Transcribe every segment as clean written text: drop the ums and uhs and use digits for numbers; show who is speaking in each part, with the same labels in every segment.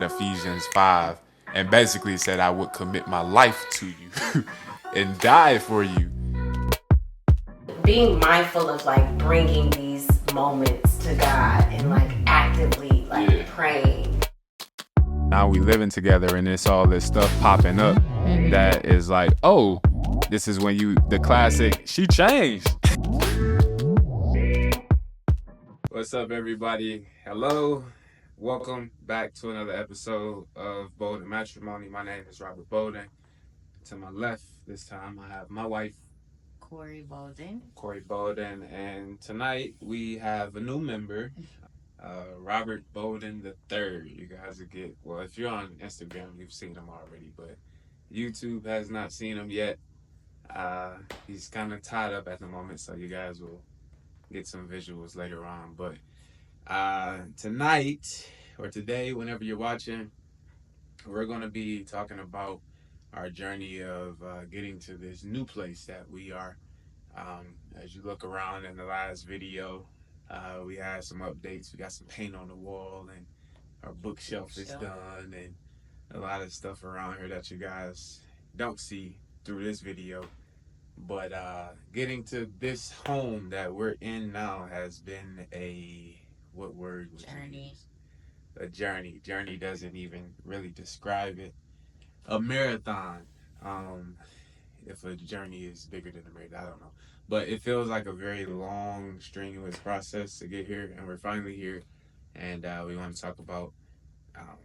Speaker 1: Ephesians 5 and basically said I would commit my life to you and die for you.
Speaker 2: Being mindful of like bringing these moments to God and like actively like praying.
Speaker 1: Now we living together and it's all this stuff popping up that is like, oh, this is when the classic, she changed. What's up, everybody? Hello. Welcome back to another episode of Bolden Matrimony. My name is Robert Bolden. To my left this time, I have my wife,
Speaker 3: Corey Bolden.
Speaker 1: And tonight we have a new member, Robert Bolden the Third. You guys will get, well, if you're on Instagram, you've seen him already, but YouTube has not seen him yet. He's kind of tied up at the moment, so you guys will get some visuals later on. But tonight or today, whenever you're watching, we're going to be talking about our journey of getting to this new place that we are. As you look around in the last video, we had some updates. We got some paint on the wall, and our bookshelf is done, and a lot of stuff around here that you guys don't see through this video. But getting to this home that we're in now has been what word would
Speaker 3: Journey.
Speaker 1: you use? A journey. Journey doesn't even really describe it. A marathon. If a journey is bigger than a marathon, I don't know. But it feels like a very long, strenuous process to get here, and we're finally here. And we want to talk about um,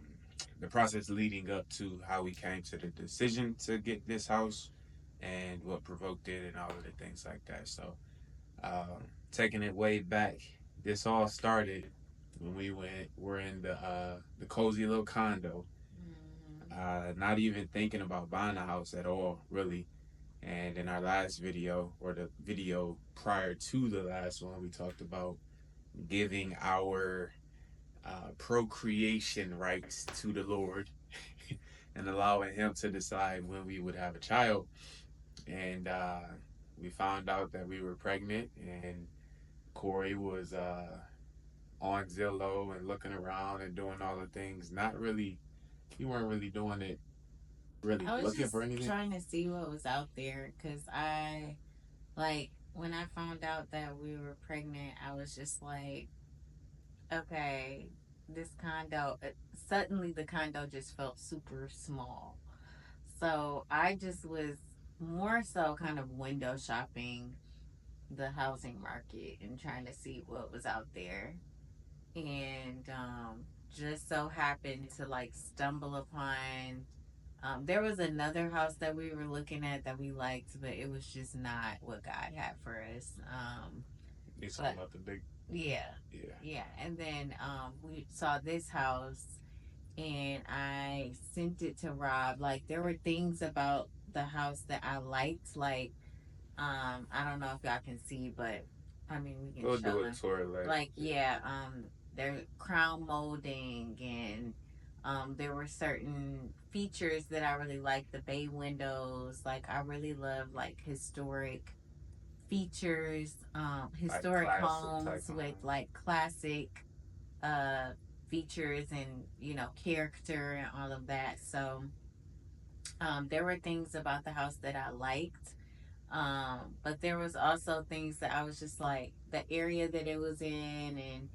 Speaker 1: the process leading up to how we came to the decision to get this house and what provoked it and all of the things like that. So, taking it way back, this all started when we're in the cozy little condo, not even thinking about buying a house at all, really. And in our last video, or the video prior to the last one, we talked about giving our procreation rights to the Lord and allowing Him to decide when we would have a child. And we found out that we were pregnant, and Corey was on Zillow and looking around and doing all the things. Not really, you weren't really doing it, really
Speaker 3: I was
Speaker 1: looking
Speaker 3: just
Speaker 1: for anything.
Speaker 3: trying to see what was out there because when I found out that we were pregnant, I was just like, okay, this condo, suddenly the condo just felt super small. So I just was more so kind of window shopping the housing market and trying to see what was out there. And just so happened to like stumble upon there was another house that we were looking at that we liked, but it was just not what God had for us.
Speaker 1: You talking about the big?
Speaker 3: Yeah, yeah. And then we saw this house, and I sent it to Rob. Like there were things about the house that I liked. Like I don't know if y'all can see, but I mean we can
Speaker 1: We'll
Speaker 3: show
Speaker 1: do
Speaker 3: them.
Speaker 1: it toward
Speaker 3: Like yeah, their crown molding and there were certain features that I really liked. The bay windows, like I really love like historic features, historic
Speaker 1: like
Speaker 3: homes with like classic uh features and character and all of that. So there were things about the house that I liked. But there was also things that I was just like the area that it was in and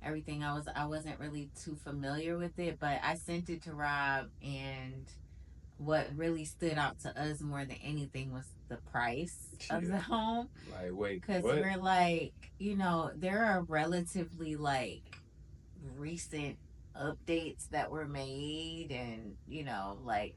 Speaker 3: everything. I wasn't really too familiar with it, but I sent it to Rob, and what really stood out to us more than anything was the price of the home.
Speaker 1: Like, wait,
Speaker 3: because
Speaker 1: what?
Speaker 3: we're like, there are relatively like recent updates that were made, and like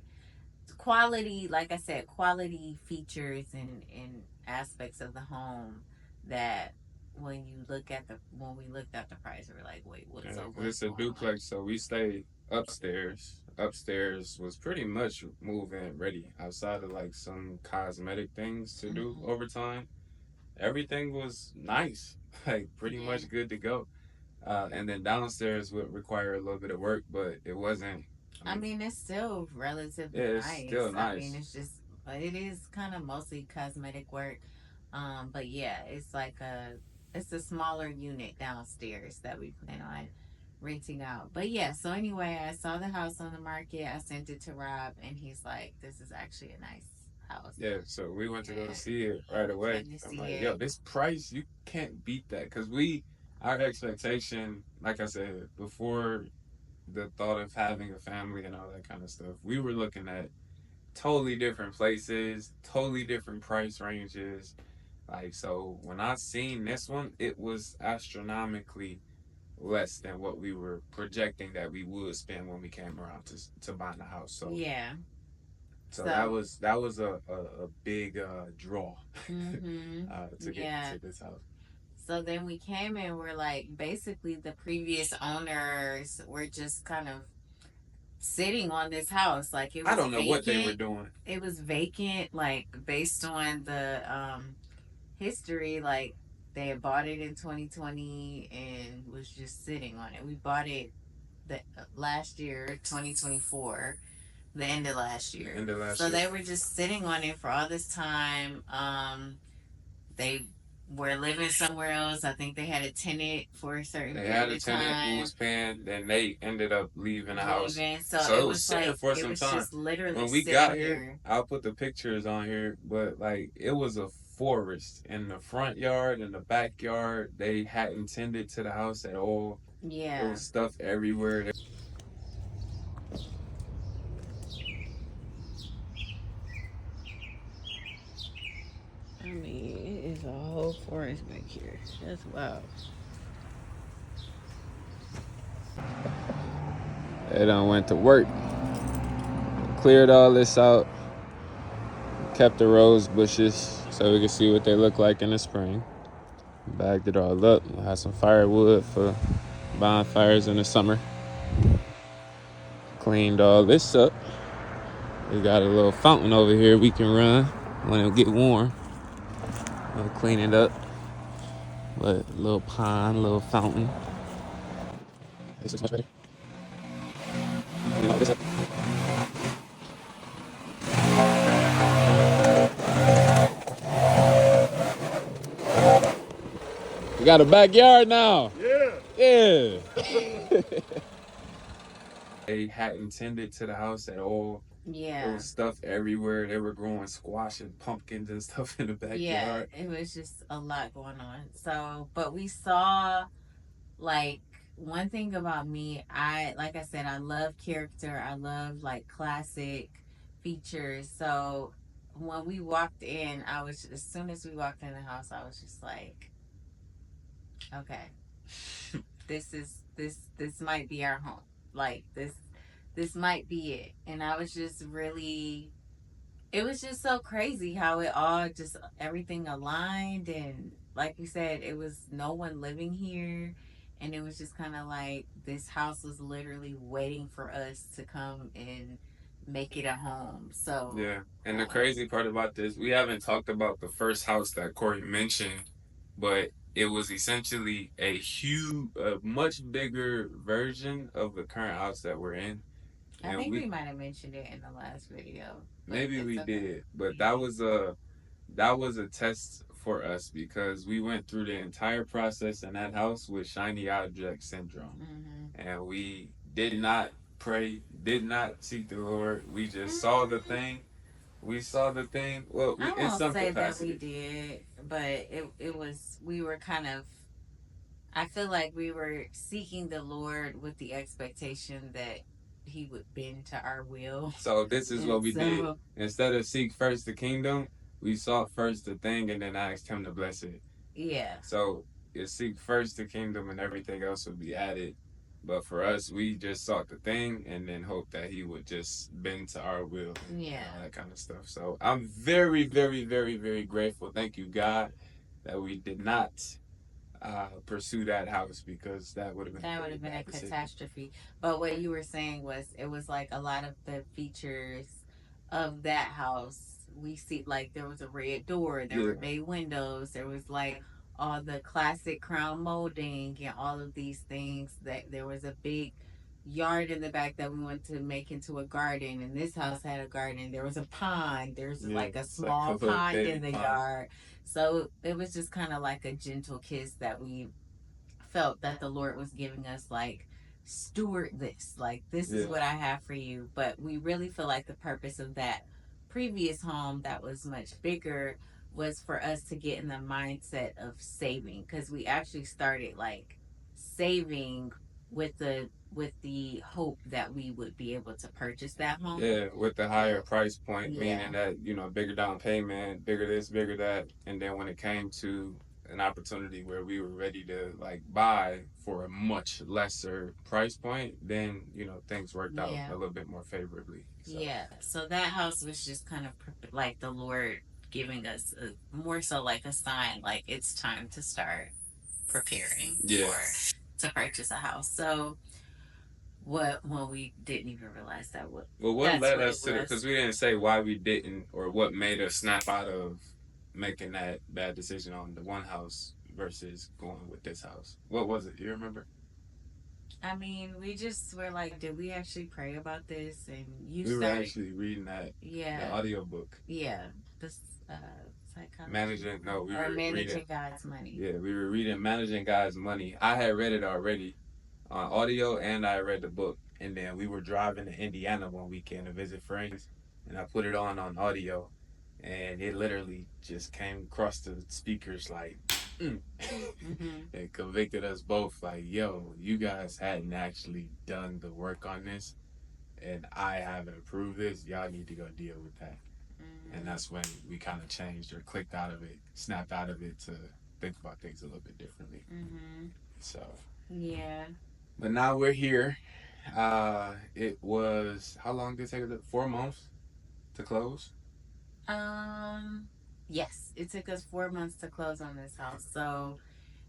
Speaker 3: quality, like I said, quality features and aspects of the home that when we looked at the price, we were like, wait, what's
Speaker 1: Yeah,
Speaker 3: so
Speaker 1: 'cause
Speaker 3: what's
Speaker 1: it's a
Speaker 3: going on?
Speaker 1: duplex, so we stayed upstairs. Upstairs was pretty much move-in ready. Outside of like some cosmetic things to do over time, everything was nice, like pretty
Speaker 3: Yeah.
Speaker 1: much good to go. And then downstairs would require a little bit of work, but it wasn't.
Speaker 3: I mean, it's still relatively
Speaker 1: Yeah, it's
Speaker 3: nice.
Speaker 1: still
Speaker 3: I mean,
Speaker 1: nice.
Speaker 3: it's just, but it is kind of mostly cosmetic work. But yeah, it's a smaller unit downstairs that we plan on renting out. But yeah, so anyway, I saw the house on the market. I sent it to Rob, and he's like, "This is actually a nice house."
Speaker 1: Yeah, so we went to go
Speaker 3: Yeah,
Speaker 1: see it right
Speaker 3: we
Speaker 1: away.
Speaker 3: came to
Speaker 1: I'm
Speaker 3: see
Speaker 1: like, yo,
Speaker 3: it.
Speaker 1: this price, you can't beat that. Because our expectation, like I said, before the thought of having a family and all that kind of stuff, we were looking at totally different places, totally different price ranges. Like, so when I seen this one, it was astronomically less than what we were projecting that we would spend when we came around to buying a house. So
Speaker 3: Yeah.
Speaker 1: so
Speaker 3: So.
Speaker 1: that was a big draw
Speaker 3: Mhm.
Speaker 1: to get
Speaker 3: Yeah.
Speaker 1: into this house.
Speaker 3: So then we came in. We're like, basically, the previous owners were just kind of sitting on this house. Like it
Speaker 1: I
Speaker 3: was
Speaker 1: don't know what they were
Speaker 3: vacant.
Speaker 1: doing.
Speaker 3: It was vacant, like based on the history. Like they had bought it in 2020 and was just sitting on it. We bought it the last year, 2024, the end of last
Speaker 1: The
Speaker 3: year.
Speaker 1: end of last
Speaker 3: So
Speaker 1: year.
Speaker 3: they were just sitting on it for all this time. They were living somewhere else. I think they had a tenant for a certain
Speaker 1: They had
Speaker 3: period
Speaker 1: a
Speaker 3: of
Speaker 1: tenant who
Speaker 3: time.
Speaker 1: was paying, then they ended up leaving the house.
Speaker 3: Leaving. So
Speaker 1: So
Speaker 3: it
Speaker 1: it was
Speaker 3: was
Speaker 1: sitting
Speaker 3: like,
Speaker 1: for
Speaker 3: it
Speaker 1: some
Speaker 3: was
Speaker 1: time.
Speaker 3: just literally
Speaker 1: When we got
Speaker 3: sitting
Speaker 1: here,
Speaker 3: there.
Speaker 1: I'll put the pictures on here, but like it was a forest in the front yard and the backyard. They hadn't tended to the house at all. There
Speaker 3: Yeah.
Speaker 1: was stuff everywhere.
Speaker 3: I mean, it is a whole forest back here. That's wild.
Speaker 1: They done went to work, cleared all this out, kept the rose bushes so we could see what they look like in the spring. Bagged it all up. We'll have some firewood for bonfires in the summer. Cleaned all this up. We got a little fountain over here we can run when it get warm. We'll clean it up. But a little pond, little fountain. This looks much better. This up. We got a backyard now. Yeah. They hadn't tended to the house at all.
Speaker 3: Yeah.
Speaker 1: There was stuff everywhere. They were growing squash and pumpkins and stuff in the backyard.
Speaker 3: Yeah, it was just a lot going on. So, but we saw, like, one thing about me, like I said, I love character. I love like classic features. So when we walked in, as soon as we walked in the house, I was just like, okay, this might be our home. Like this might be it. And I was just really, it was just so crazy how it all just everything aligned. And like you said, it was no one living here, and it was just kind of like this house was literally waiting for us to come and make it a home. So
Speaker 1: yeah, and the crazy part about this, we haven't talked about the first house that Corey mentioned, but it was essentially a much bigger version of the current house that we're in.
Speaker 3: I think we might have mentioned it in the last video.
Speaker 1: Maybe we
Speaker 3: okay.
Speaker 1: did, but that was a test for us because we went through the entire process in that house with shiny object syndrome, and we did not pray, did not seek the Lord. We just saw the thing. We saw the thing. Well,
Speaker 3: I
Speaker 1: in
Speaker 3: won't
Speaker 1: some
Speaker 3: say
Speaker 1: capacity.
Speaker 3: that we did, but it was, we were kind of, I feel like we were seeking the Lord with the expectation that He would bend to our will.
Speaker 1: So this is what we did. Instead of seek first the kingdom, we sought first the thing and then asked Him to bless it.
Speaker 3: Yeah.
Speaker 1: So you seek first the kingdom and everything else would be added. But for us, we just sought the thing and then hoped that He would just bend to our will.
Speaker 3: Yeah.
Speaker 1: And all that kind of stuff. So I'm very, very, very, very grateful. Thank you, God, that we did not pursue that house because that would have been
Speaker 3: a catastrophe. But what you were saying was, it was like a lot of the features of that house. We see, like, there was a red door, there were bay windows, there was like all the classic crown molding and all of these things. That there was a big yard in the back that we wanted to make into a garden, and this house had a garden. There was a pond, there's like a small pond in the yard. So it was just kind of like a gentle kiss that we felt that the Lord was giving us, like, steward this. Like, this is what I have for you. But we really feel like the purpose of that previous home that was much bigger was for us to get in the mindset of saving, because we actually started like saving with the hope that we would be able to purchase that home.
Speaker 1: Yeah, with the higher price point,
Speaker 3: Yeah.
Speaker 1: meaning that, you know, bigger down payment, bigger this, bigger that. And then when it came to an opportunity where we were ready to like buy for a much lesser price point, then, you know, things worked out
Speaker 3: Yeah.
Speaker 1: a little bit more favorably. So.
Speaker 3: Yeah. So that house was just kind of like the Lord giving us more so like a sign, like it's time to start preparing to purchase a house. So what, well, we didn't even realize that.
Speaker 1: Well, what led us to the, because we didn't say why we didn't, or what made us snap out of making that bad decision on the one house versus going with this house. What was it? You remember?
Speaker 3: I mean, we just were like, did we actually pray about this? And
Speaker 1: we were actually reading that, the audio book.
Speaker 3: Yeah, this psychology.
Speaker 1: We were
Speaker 3: Managing
Speaker 1: reading
Speaker 3: God's Money.
Speaker 1: Yeah, we were reading Managing God's Money. I had read it already on audio, and I read the book. And then we were driving to Indiana one weekend to visit friends, and I put it on audio, and it literally just came across the speakers like, it convicted us both. Like, yo, you guys hadn't actually done the work on this, and I haven't approved this. Y'all need to go deal with that. And that's when we kind of changed or clicked out of it, snapped out of it to think about things a little bit differently. So.
Speaker 3: Yeah.
Speaker 1: But now we're here. It was, how long did it take us? 4 months to close?
Speaker 3: Yes, it took us 4 months to close on this house. So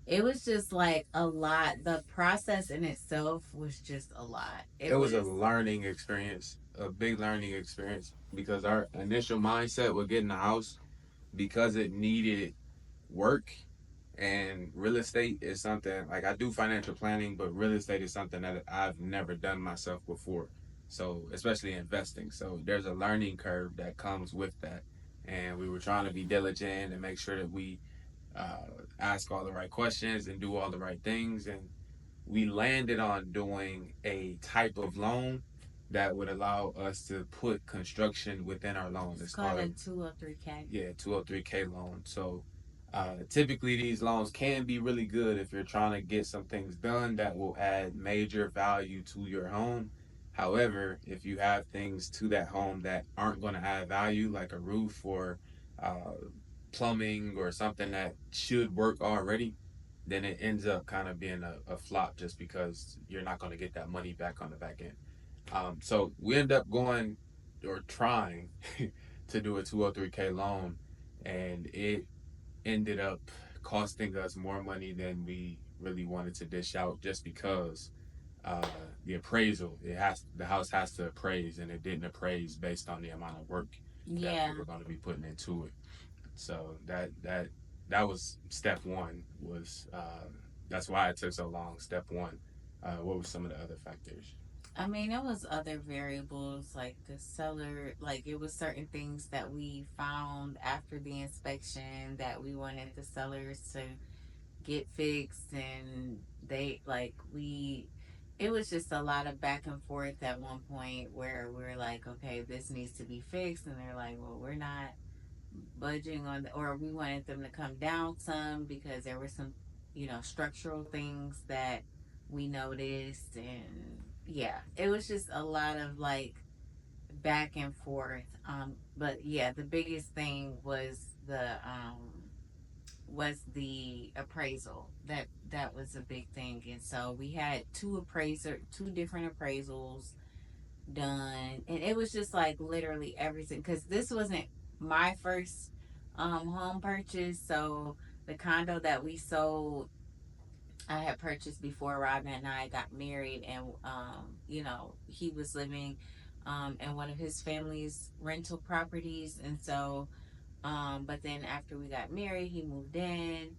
Speaker 3: it was just like a lot. The process in itself was just a lot.
Speaker 1: It was a learning experience, a big learning experience, because our initial mindset with getting the house, because it needed work, and real estate is something, like, I do financial planning, but real estate is something that I've never done myself before. So, especially investing. So, there's a learning curve that comes with that. And we were trying to be diligent and make sure that we ask all the right questions and do all the right things. And we landed on doing a type of loan that would allow us to put construction within our loan.
Speaker 3: It's called a 203K.
Speaker 1: Yeah, 203K loan. So typically these loans can be really good if you're trying to get some things done that will add major value to your home. However, if you have things to that home that aren't going to add value, like a roof or uh, plumbing or something that should work already, then it ends up kind of being a flop, just because you're not going to get that money back on the back end. So we end up going, or trying to do a 203K loan, and it ended up costing us more money than we really wanted to dish out, just because uh, the appraisal, the house has to appraise, and it didn't appraise based on the amount of work that we were going to be putting into it. So that was step one. Was That's why it took so long. Step one. What were some of the other factors?
Speaker 3: I mean, it was other variables, like the seller, like it was certain things that we found after the inspection that we wanted the sellers to get fixed, and they like we it was just a lot of back and forth at one point where we're like, okay, this needs to be fixed, and they're like, well, we're not budging on or we wanted them to come down some because there were some, structural things that we noticed. And yeah, it was just a lot of like back and forth. But yeah, the biggest thing was the appraisal. That was a big thing. And so we had two different appraisals done, and it was just like literally everything, because this wasn't my first home purchase. So the condo that we sold, I had purchased before Robin and I got married, and he was living in one of his family's rental properties. And so but then after we got married, he moved in.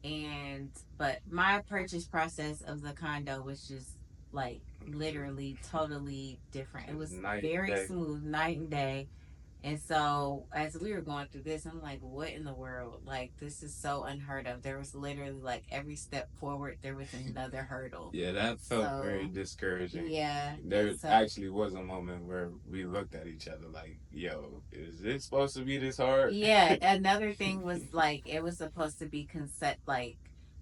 Speaker 3: And but my purchase process of the condo was just like literally totally different. It was very smooth, night and day. And so as we were going through this, I'm like, what in the world? Like, this is so unheard of. There was literally like every step forward, there was another hurdle.
Speaker 1: Yeah, that felt very
Speaker 3: So,
Speaker 1: discouraging.
Speaker 3: yeah. And
Speaker 1: There
Speaker 3: so,
Speaker 1: actually was a moment where we looked at each other like, yo, is it supposed to be this hard?
Speaker 3: yeah, another thing was like, it was supposed to be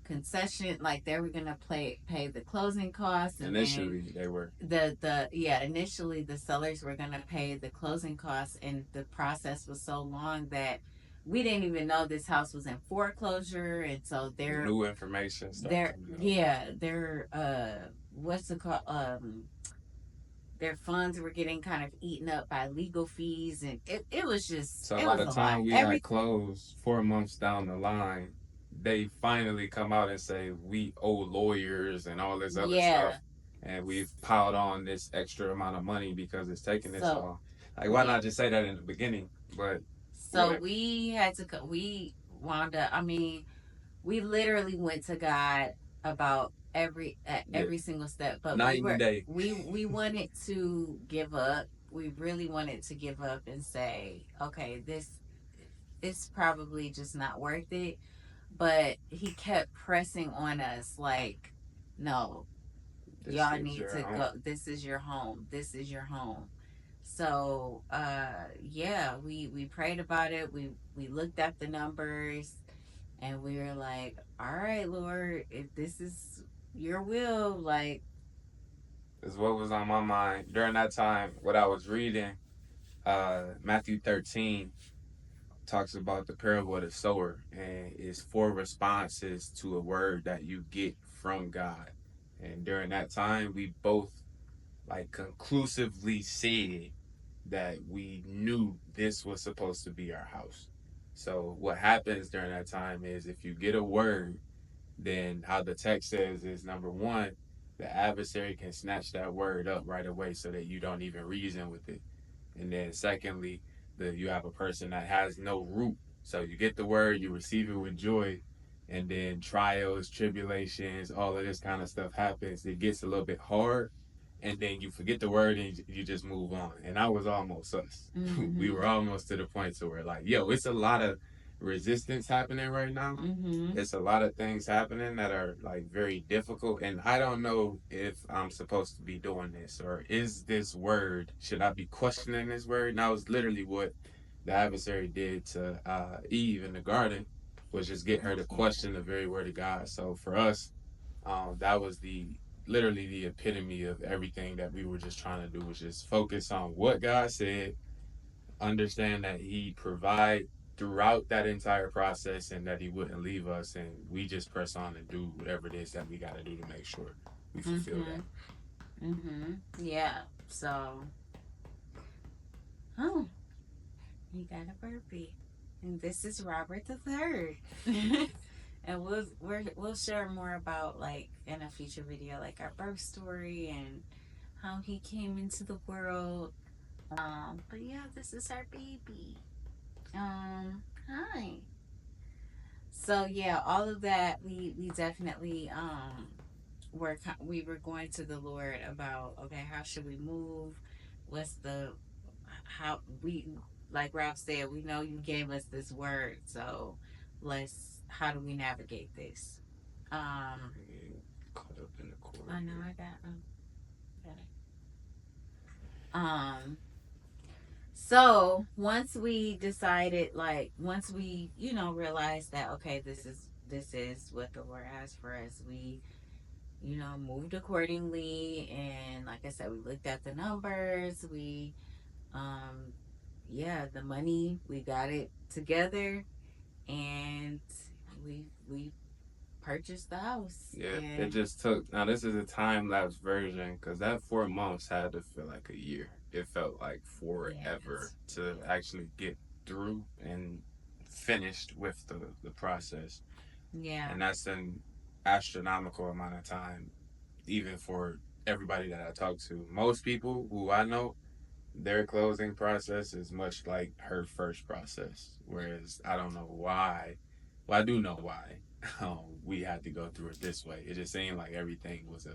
Speaker 3: concession, like they were gonna pay the closing costs, and then
Speaker 1: Initially, they were.
Speaker 3: initially the sellers were gonna pay the closing costs, and the process was so long that we didn't even know this house was in foreclosure. And so
Speaker 1: New information started
Speaker 3: they're
Speaker 1: coming out.
Speaker 3: yeah they're what's it called, their funds were getting kind of eaten up by legal fees, and it was just,
Speaker 1: So
Speaker 3: it
Speaker 1: by
Speaker 3: was
Speaker 1: the
Speaker 3: a lot.
Speaker 1: time we had closed 4 months down the line, they finally come out and say we owe lawyers and all this other
Speaker 3: Yeah.
Speaker 1: stuff, and we've piled on this extra amount of money because it's taking this
Speaker 3: So
Speaker 1: long. Like, why not just say that in the beginning? But
Speaker 3: so
Speaker 1: whatever.
Speaker 3: we had to we wound up, I mean, we literally went to God about
Speaker 1: Yeah,
Speaker 3: every single step, but
Speaker 1: night and day.
Speaker 3: we wanted to give up. We really wanted to give up and say, okay, this is probably just not worth it. But he kept pressing on us like, no,
Speaker 1: This
Speaker 3: y'all
Speaker 1: is
Speaker 3: need
Speaker 1: your
Speaker 3: to
Speaker 1: home.
Speaker 3: go. This is your home. This is your home. So yeah, we prayed about it. We looked at the numbers, and we were like, all right, Lord, if this is your will, like,
Speaker 1: Is what was on my mind during that time. What I was reading, Matthew 13 talks about the parable of the sower, and it's four responses to a word that you get from God. And during that time, we both like conclusively said that we knew this was supposed to be our house. So what happens during that time is if you get a word, then how the text says is number one, the adversary can snatch that word up right away so that you don't even reason with it. And then secondly, you have a person that has no root. So you get the word, you receive it with joy, and then trials, tribulations, all of this kind of stuff happens. It gets a little bit hard, and then you forget the word and you just move on. And I was almost us. We
Speaker 3: mm-hmm,
Speaker 1: were almost to the point to where like, yo, it's a lot of resistance happening right now.
Speaker 3: mm-hmm,
Speaker 1: It's a lot of things happening that are like very difficult, and I don't know if I'm supposed to be doing this, or is this word, should I be questioning this word? And that was literally what the adversary did to Eve in the garden, was just get her to
Speaker 3: yeah,
Speaker 1: question the very word of God. So for us, that was the literally the epitome of everything that we were just trying to do, was just focus on what God said, understand that He provide throughout that entire process, and that He wouldn't leave us, and we just press on and do whatever it is that we got to do to make sure we fulfill
Speaker 3: mm-hmm,
Speaker 1: that.
Speaker 3: mm-hmm, yeah. So, oh, you got a burpee, and this is Robert the Third. And we'll share more about, like, in a future video, like our birth story and how he came into the world. But yeah, this is our baby. Hi. So yeah, all of that, we definitely we were going to the Lord about, okay, how should we move? What's the how we, like Ralph said, we know you gave us this word, so let's, how do we navigate this? Um,
Speaker 1: Caught up in the cord
Speaker 3: I know
Speaker 1: here.
Speaker 3: I got it. Um, so once we decided, like, once we, realized that, okay, this is what the Lord has for us, we, moved accordingly. And like I said, we looked at the numbers. We, um, yeah, the money, we got it together, and we purchased the house.
Speaker 1: Yeah, it
Speaker 3: And
Speaker 1: just took. Now this is a time lapse version, because that 4 months had to feel like a year. It felt like forever
Speaker 3: yes,
Speaker 1: to actually get through and finished with the process,
Speaker 3: yeah,
Speaker 1: and that's an astronomical amount of time, even for everybody that I talk to. Most people who I know, their closing process is much like her first process. Whereas I don't know why. Well, I do know why we had to go through it this way. It just seemed like everything was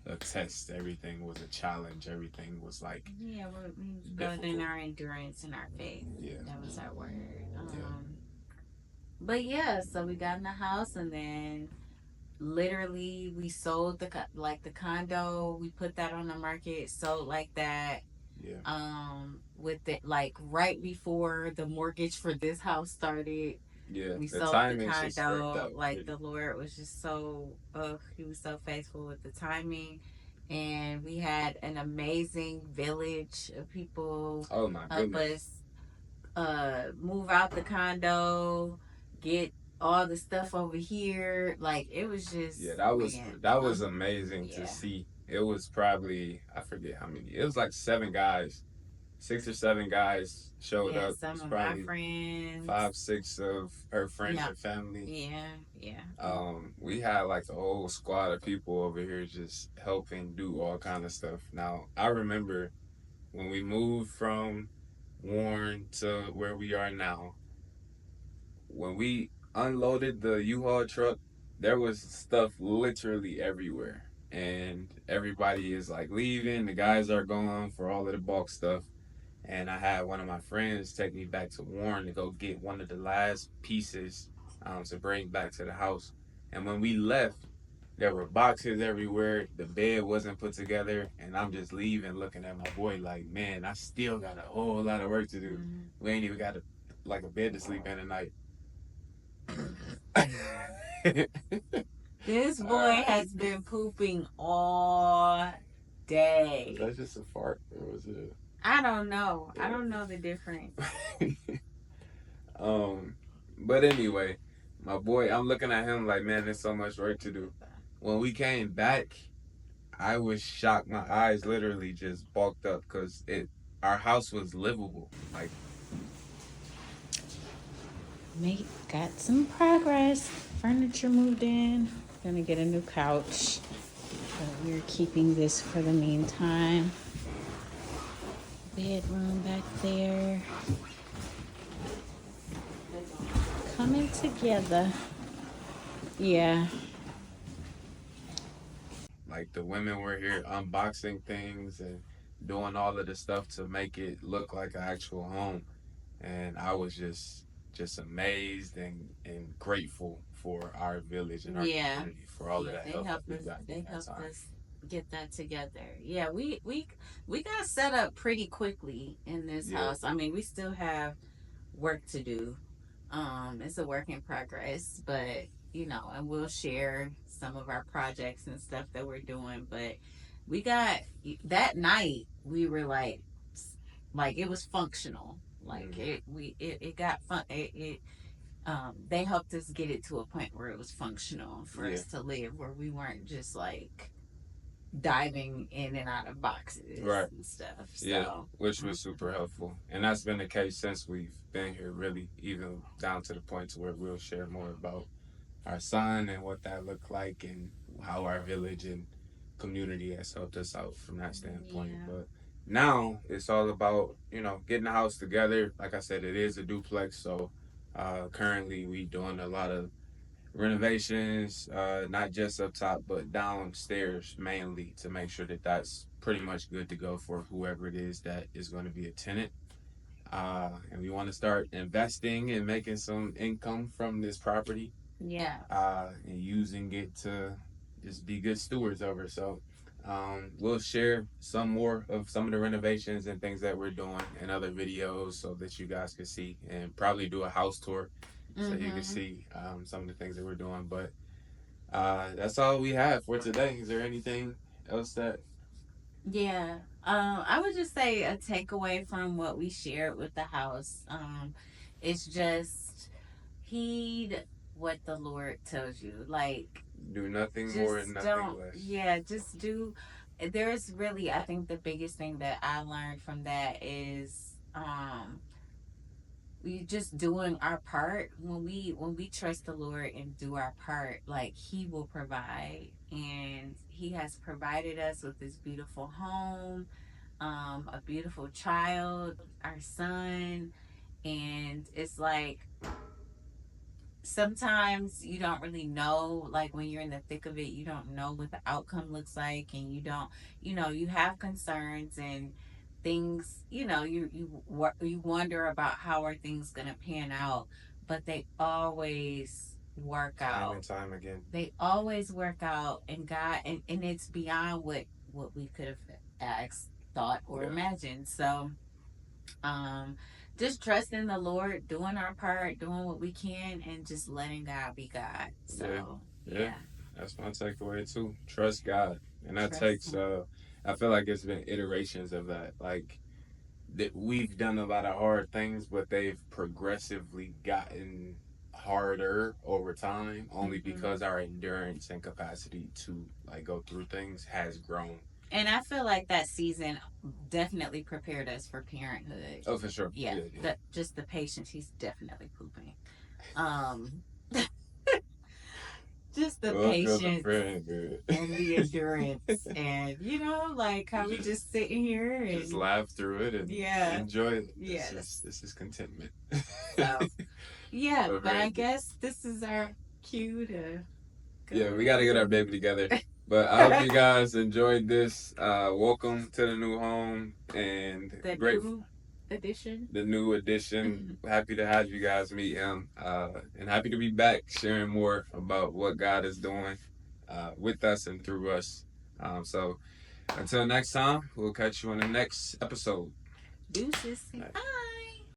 Speaker 1: a a test. Everything was a challenge. Everything was like
Speaker 3: Yeah, we was building
Speaker 1: difficult.
Speaker 3: our endurance and our faith.
Speaker 1: Yeah,
Speaker 3: That was our word.
Speaker 1: yeah,
Speaker 3: But yeah, so we got in the house, and then literally we sold like the condo. We put that on the market, sold like that.
Speaker 1: yeah,
Speaker 3: With it, like right before the mortgage for this house started,
Speaker 1: yeah.
Speaker 3: we
Speaker 1: The
Speaker 3: sold the
Speaker 1: timing just worked
Speaker 3: condo.
Speaker 1: out
Speaker 3: Like
Speaker 1: pretty.
Speaker 3: the Lord was just so, he was so faithful with the timing. And we had an amazing village of people
Speaker 1: Oh my
Speaker 3: help
Speaker 1: goodness.
Speaker 3: us move out the condo, get all the stuff over here. Like it was just,
Speaker 1: Yeah, that was
Speaker 3: man,
Speaker 1: that was amazing to
Speaker 3: yeah.
Speaker 1: see. It was probably I forget how many. It was like 7 guys, 6 or 7 guys showed
Speaker 3: Yeah,
Speaker 1: up.
Speaker 3: some
Speaker 1: It's
Speaker 3: of my
Speaker 1: probably
Speaker 3: friends.
Speaker 1: 5, 6 of her friends
Speaker 3: Yeah,
Speaker 1: and family.
Speaker 3: yeah, yeah.
Speaker 1: We had like a whole squad of people over here just helping do all kind of stuff. Now I remember when we moved from Warren to where we are now, when we unloaded the U-Haul truck, there was stuff literally everywhere. And everybody is like leaving. The guys are gone for all of the bulk stuff. And I had one of my friends take me back to Warren to go get one of the last pieces to bring back to the house. And when we left, there were boxes everywhere. The bed wasn't put together. And I'm just leaving looking at my boy like, man, I still got a whole lot of work to do.
Speaker 3: Mm-hmm.
Speaker 1: We ain't even got like a bed to sleep in tonight.
Speaker 3: This boy
Speaker 1: Alright.
Speaker 3: has been pooping all
Speaker 1: Was
Speaker 3: day.
Speaker 1: that just a fart or was it
Speaker 3: I don't know. I
Speaker 1: a
Speaker 3: don't know the difference.
Speaker 1: um but anyway, my boy, I'm looking at him like, man, there's so much work to do. When we came back, I was shocked. My eyes literally just bulked up because it our house was livable. Like
Speaker 3: Mate got some progress. Furniture moved in. Gonna get a new couch. But we're keeping this for the meantime. Bedroom back there. Coming together. Yeah.
Speaker 1: like the women were here unboxing things and doing all of the stuff to make it look like an actual home. And I was just amazed and grateful for our village and our
Speaker 3: Yeah.
Speaker 1: community for all of
Speaker 3: Yeah.
Speaker 1: that
Speaker 3: They
Speaker 1: help that
Speaker 3: helped
Speaker 1: we
Speaker 3: us
Speaker 1: got
Speaker 3: they
Speaker 1: during that
Speaker 3: helped
Speaker 1: time.
Speaker 3: us get that together. Yeah, we got set up pretty quickly in this
Speaker 1: Yeah,
Speaker 3: house. I mean, we still have work to do. It's a work in progress, but and we'll share some of our projects and stuff that we're doing. But we got that night we were like it was functional. Like
Speaker 1: mm,
Speaker 3: it got fun. They helped us get it to a point where it was functional for
Speaker 1: yeah,
Speaker 3: us to live, where we weren't just like diving in and out of boxes
Speaker 1: right.
Speaker 3: and stuff.
Speaker 1: Yeah,
Speaker 3: So
Speaker 1: which was super helpful, and that's been the case since we've been here. Really, even down to the point to where we'll share more about our son and what that looked like and how our village and community has helped us out from that standpoint.
Speaker 3: yeah,
Speaker 1: But now it's all about, getting the house together. Like I said, it is a duplex. So currently we doing a lot of renovations, not just up top, but downstairs mainly to make sure that that's pretty much good to go for whoever it is that is going to be a tenant. And we want to start investing and making some income from this property
Speaker 3: yeah,
Speaker 1: and using it to just be good stewards over. So we'll share some more of some of the renovations and things that we're doing in other videos so that you guys can see and probably do a house tour so you can
Speaker 3: mm-hmm.
Speaker 1: see some of the things that we're doing. But that's all we have for today. Is there anything else that
Speaker 3: Yeah. I would just say a takeaway from what we shared with the house. It's just heed what the Lord tells you. Like,
Speaker 1: do nothing more and
Speaker 3: just
Speaker 1: nothing
Speaker 3: don't,
Speaker 1: less?
Speaker 3: yeah, just do. There's really, I think the biggest thing that I learned from that is, we just doing our part. When we trust the Lord and do our part, like He will provide, and He has provided us with this beautiful home, a beautiful child, our son. And it's like, sometimes you don't really know, like when you're in the thick of it, you don't know what the outcome looks like, and you don't, you have concerns and things, you wonder about how are things going to pan out, but they always work
Speaker 1: Time
Speaker 3: out.
Speaker 1: and time again.
Speaker 3: They always work out, and God, and it's beyond what we could have asked, thought, or
Speaker 1: Yeah.
Speaker 3: imagined. So, um, just trusting the Lord, doing our part, doing what we can, and just letting God be God.
Speaker 1: Yeah.
Speaker 3: So,
Speaker 1: Yeah.
Speaker 3: yeah,
Speaker 1: That's my takeaway too. Trust God. And that
Speaker 3: trust
Speaker 1: takes
Speaker 3: Him.
Speaker 1: I feel like it's been iterations of that. Like that we've done a lot of hard things, but they've progressively gotten harder over time only
Speaker 3: Hmm.
Speaker 1: because our endurance and capacity to like go through things has grown.
Speaker 3: And I feel like that season definitely prepared us for parenthood.
Speaker 1: Oh, for sure.
Speaker 3: Yeah,
Speaker 1: Yeah, yeah.
Speaker 3: just the patience. He's definitely pooping. Um, just the
Speaker 1: Well, it feels a
Speaker 3: patience
Speaker 1: friend good.
Speaker 3: and the endurance, and like how we just sitting here
Speaker 1: just
Speaker 3: and
Speaker 1: laugh through it and
Speaker 3: yeah,
Speaker 1: enjoy it.
Speaker 3: yes.
Speaker 1: This is contentment.
Speaker 3: So yeah,
Speaker 1: But
Speaker 3: but I
Speaker 1: very good.
Speaker 3: guess this is our cue to
Speaker 1: Yeah,
Speaker 3: go
Speaker 1: we got to get our
Speaker 3: to
Speaker 1: baby together. But I hope you guys enjoyed this. Welcome to the new home and
Speaker 3: the
Speaker 1: great
Speaker 3: new edition.
Speaker 1: the new addition. Happy to have you guys meet him, and happy to be back sharing more about what God is doing with us and through us. So until next time, we'll catch you on the next episode.
Speaker 3: Deuces.
Speaker 1: All right.